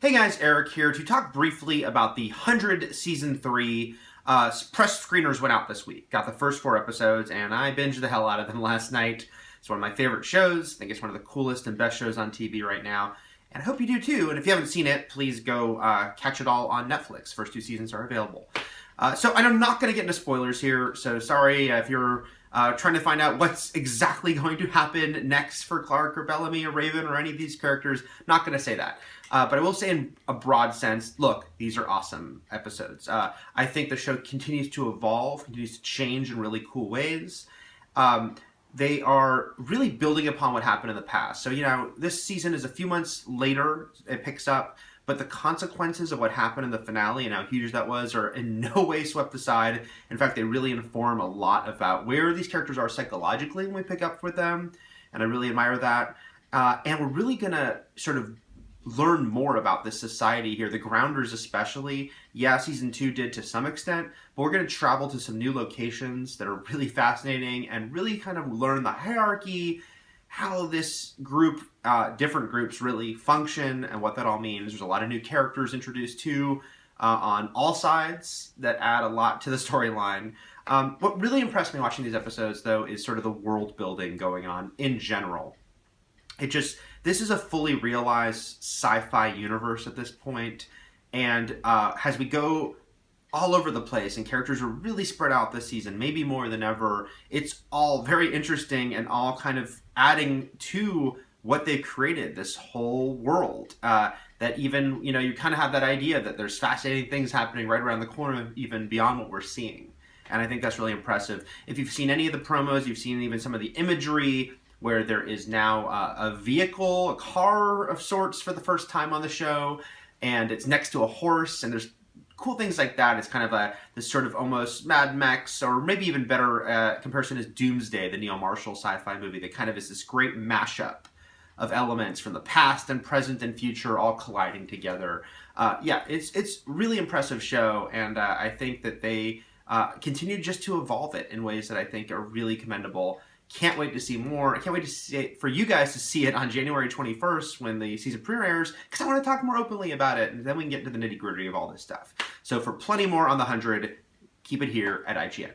Hey guys, Eric here to talk briefly about the 100 Season 3 press screeners went out this week. Got the first 4 episodes and I binged the hell out of them last night. It's one of my favorite shows. I think it's one of the coolest and best shows on TV right now. And I hope you do too. And if you haven't seen it, please go catch it all on Netflix. First 2 seasons are available. So I'm not going to get into spoilers here, so sorry if you're trying to find out what's exactly going to happen next for Clark or Bellamy or Raven or any of these characters. Not going to say that. But I will say in a broad sense, look, these are awesome episodes. I think the show continues to evolve, continues to change in really cool ways. They are really building upon what happened in the past. So, this season is a few months later, it picks up, but the consequences of what happened in the finale and how huge that was are in no way swept aside. In fact, they really inform a lot about where these characters are psychologically when we pick up with them, and I really admire that. And we're really going to sort of learn more about this society here, the Grounders especially. Yeah, season 2 did to some extent, but we're going to travel to some new locations that are really fascinating and really kind of learn the hierarchy, how this group, different groups really function and what that all means. There's a lot of new characters introduced too on all sides that add a lot to the storyline. What really impressed me watching these episodes though is sort of the world building going on in general. This is a fully realized sci-fi universe at this point, and as we go all over the place and characters are really spread out this season, maybe more than ever, it's all very interesting and all kind of adding to what they've created, this whole world. That even, you kind of have that idea that there's fascinating things happening right around the corner, even beyond what we're seeing. And I think that's really impressive. If you've seen any of the promos, you've seen even some of the imagery, where there is now a vehicle, a car of sorts for the first time on the show, and it's next to a horse, and there's cool things like that. It's kind of this sort of almost Mad Max, or maybe even better comparison is Doomsday, the Neil Marshall sci-fi movie that kind of is this great mashup of elements from the past and present and future all colliding together. It's really impressive show, and I think that they continue just to evolve it in ways that I think are really commendable. Can't wait to see more. I can't wait to see it, for you guys to see it on January 21st when the season premieres, because I want to talk more openly about it, and then we can get into the nitty-gritty of all this stuff. So for plenty more on the 100, keep it here at IGN.